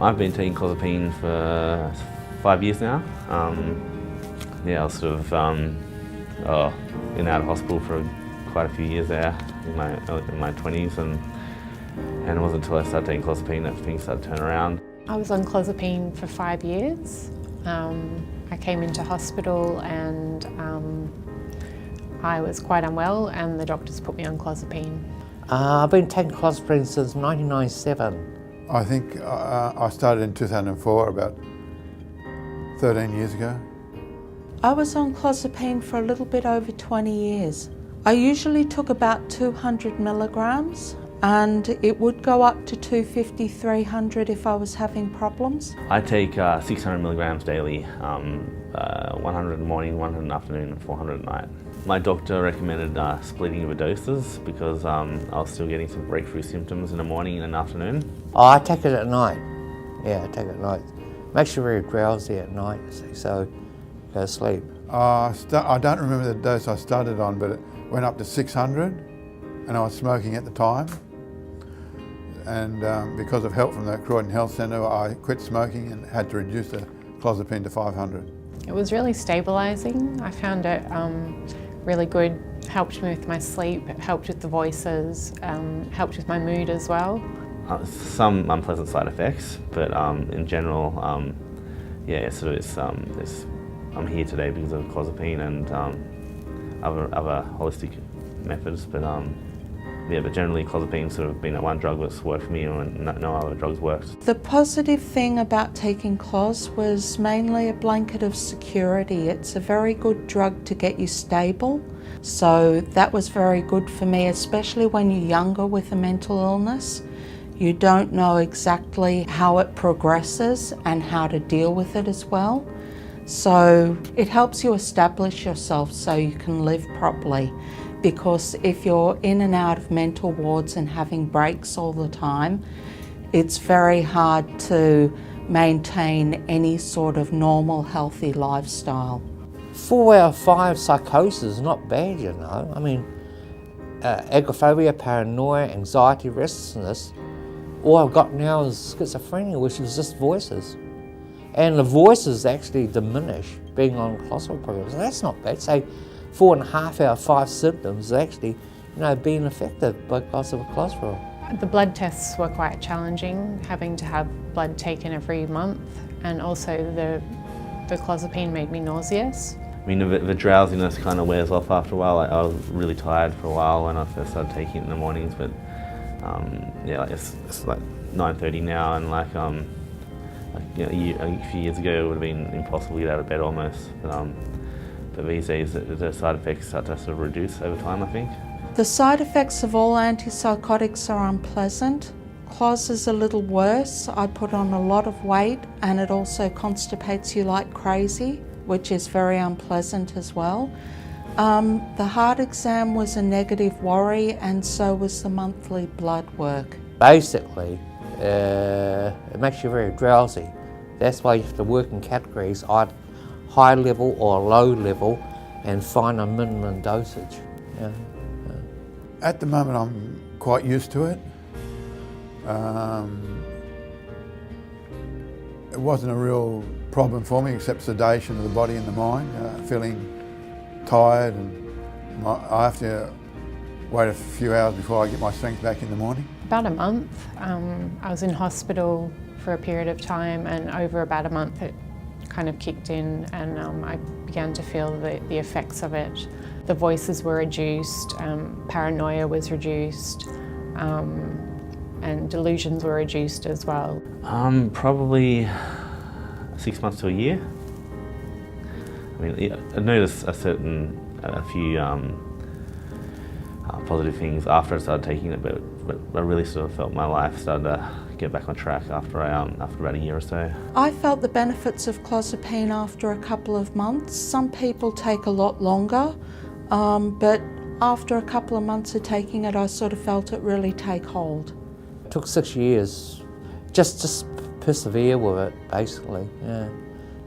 I've been taking Clozapine for 5 years now. I was sort of in and out of hospital for quite a few years there in my 20s, and it wasn't until I started taking Clozapine that things started to turn around. I was on Clozapine for 5 years. I came into hospital and I was quite unwell, and the doctors put me on Clozapine. I've been taking Clozapine since 1997. I think I started in 2004, about 13 years ago. I was on Clozapine for a little bit over 20 years. I usually took about 200 milligrams, and it would go up to 250, 300 if I was having problems. I take 600 milligrams daily, 100 in the morning, 100 in the afternoon, and 400 at night. My doctor recommended splitting the doses because I was still getting some breakthrough symptoms in the morning and in the afternoon. Oh, I take it at night. Yeah, I take it at night. Makes you very drowsy at night, so go to sleep. I don't remember the dose I started on, but it went up to 600, and I was smoking at the time. And because of help from the Croydon Health Centre, I quit smoking and had to reduce the Clozapine to 500. It was really stabilising. I found it really good. Helped me with my sleep, it helped with the voices, helped with my mood as well. Some unpleasant side effects, but in general, I'm here today because of Clozapine and other holistic methods, but generally Clozapine's sort of been the one drug that's worked for me and no other drugs worked. The positive thing about taking Cloz was mainly a blanket of security. It's a very good drug to get you stable, so that was very good for me, especially when you're younger with a mental illness. You don't know exactly how it progresses and how to deal with it as well. So it helps you establish yourself so you can live properly. Because if you're in and out of mental wards and having breaks all the time, it's very hard to maintain any sort of normal, healthy lifestyle. 4 out of 5 psychosis is not bad, you know. I mean, agoraphobia, paranoia, anxiety, restlessness. All I've got now is schizophrenia, which is just voices. And the voices actually diminish being on Clozapine programs. That's not bad. Say 4.5 out of 5 symptoms actually, being affected because of Clozapine. The blood tests were quite challenging, having to have blood taken every month, and also the Clozapine made me nauseous. I mean, the drowsiness kind of wears off after a while. I was really tired for a while when I first started taking it in the mornings, but it's like 9:30 now, and a few years ago it would have been impossible to get out of bed almost. But these days the side effects start to sort of reduce over time, I think. The side effects of all antipsychotics are unpleasant. Cloz is a little worse. I put on a lot of weight, and it also constipates you like crazy, which is very unpleasant as well. The heart exam was a negative worry, and so was the monthly blood work. Basically, it makes you very drowsy. That's why you have to work in categories, either high level or low level, and find a minimum dosage. At the moment I'm quite used to it. It wasn't a real problem for me except sedation of the body and the mind, feeling tired, and I have to wait a few hours before I get my strength back in the morning. About a month. I was in hospital for a period of time, and over about a month it kind of kicked in, and I began to feel the effects of it. The voices were reduced, paranoia was reduced, and delusions were reduced as well. Probably 6 months to a year. I mean, I noticed a few positive things after I started taking it, but I really sort of felt my life started to get back on track after about a year or so. I felt the benefits of Clozapine after a couple of months. Some people take a lot longer, but after a couple of months of taking it, I sort of felt it really take hold. It took 6 years just persevere with it, basically. Yeah.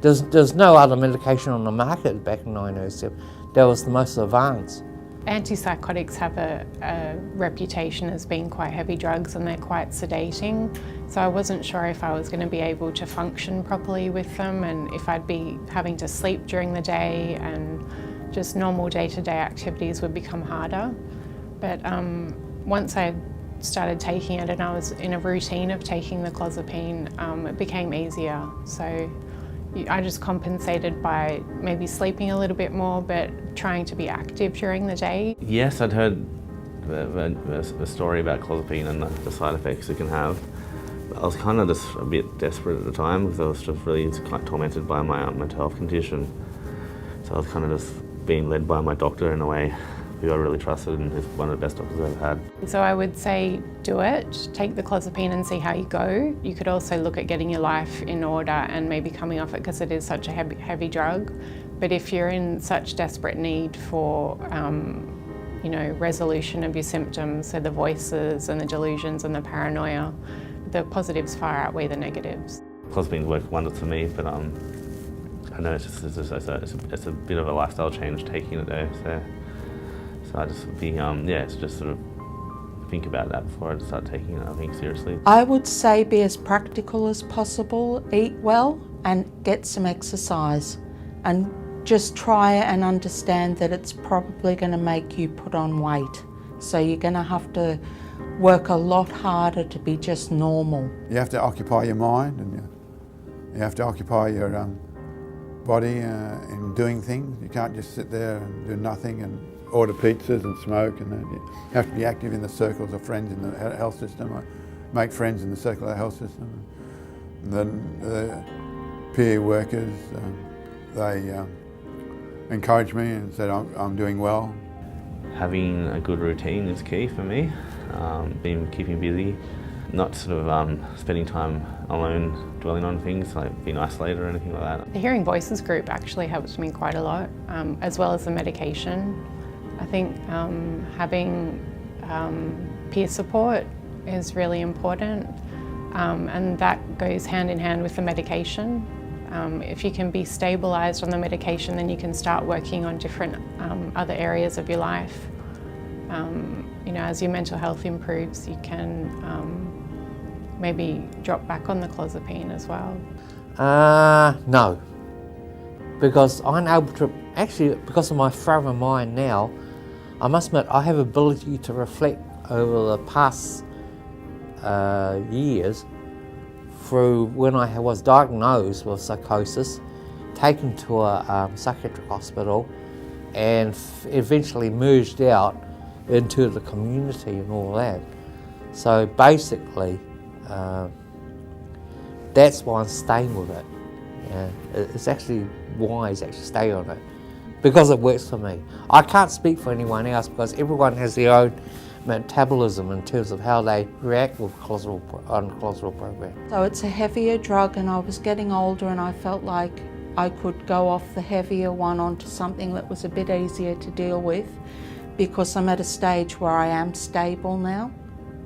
There's no other medication on the market back in 1907. That was the most advanced. Antipsychotics have a reputation as being quite heavy drugs, and they're quite sedating. So I wasn't sure if I was going to be able to function properly with them, and if I'd be having to sleep during the day, and just normal day-to-day activities would become harder. But once I started taking it and I was in a routine of taking the Clozapine, it became easier. So I just compensated by maybe sleeping a little bit more, but trying to be active during the day. Yes, I'd heard a story about Clozapine and the side effects it can have. But I was kind of just a bit desperate at the time because I was just really quite tormented by my mental health condition. So I was kind of just being led by my doctor in a way, who I really trusted and is one of the best doctors I've ever had. So I would say do it, take the Clozapine and see how you go. You could also look at getting your life in order and maybe coming off it because it is such a heavy drug. But if you're in such desperate need for resolution of your symptoms, so the voices and the delusions and the paranoia, the positives far outweigh the negatives. Clozapine's worked wonders for me, but I know it's a bit of a lifestyle change taking it though. So I just be it's just sort of think about that before I start taking it, I think, seriously. I would say be as practical as possible, eat well and get some exercise, and just try and understand that it's probably going to make you put on weight. So you're going to have to work a lot harder to be just normal. You have to occupy your mind, and you have to occupy your body in doing things. You can't just sit there and do nothing and order pizzas and smoke, and you have to be active in the circles of friends in the health system. I make friends in the circle of the health system. And then the peer workers, they encouraged me and said I'm doing well. Having a good routine is key for me. Keeping busy, not sort of spending time alone dwelling on things like being isolated or anything like that. The Hearing Voices group actually helps me quite a lot, as well as the medication. I think having peer support is really important, and that goes hand in hand with the medication. If you can be stabilised on the medication, then you can start working on different other areas of your life. As your mental health improves, you can maybe drop back on the Clozapine as well. No, because I'm able to, actually because of my frame of mind now, I must admit I have ability to reflect over the past years through when I was diagnosed with psychosis, taken to a psychiatric hospital, and eventually merged out into the community and all that. So basically, that's why I'm staying with it. Yeah, it's actually wise to stay on it, because it works for me. I can't speak for anyone else because everyone has their own metabolism in terms of how they react with on the Clozapine program. So it's a heavier drug, and I was getting older and I felt like I could go off the heavier one onto something that was a bit easier to deal with, because I'm at a stage where I am stable now.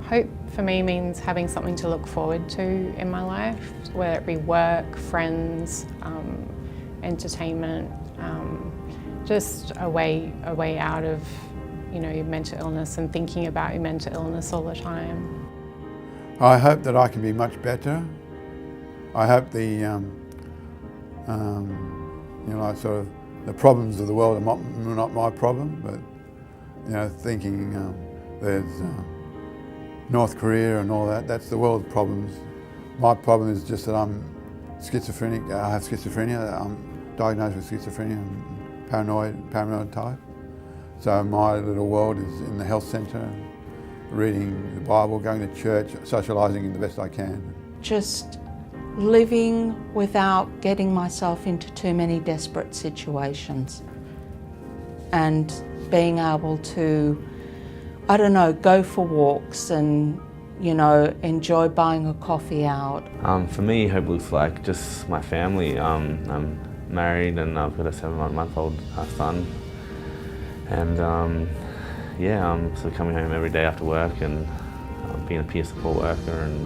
Hope for me means having something to look forward to in my life, whether it be work, friends, entertainment, just a way out of your mental illness and thinking about your mental illness all the time. I hope that I can be much better. I hope the sort of the problems of the world are not my problem, but thinking there's North Korea and all that, that's the world's problems. My problem is just that I'm schizophrenic. I have schizophrenia. I'm diagnosed with schizophrenia and paranoid type. So my little world is in the health centre, reading the Bible, going to church, socialising the best I can. Just living without getting myself into too many desperate situations, and being able to, go for walks and, enjoy buying a coffee out. For me, hope looks like just my family. I'm married and I've got a 7-month-old son. And I'm sort of coming home every day after work and being a peer support worker, and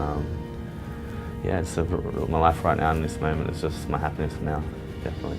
my life right now in this moment is just my happiness now, definitely.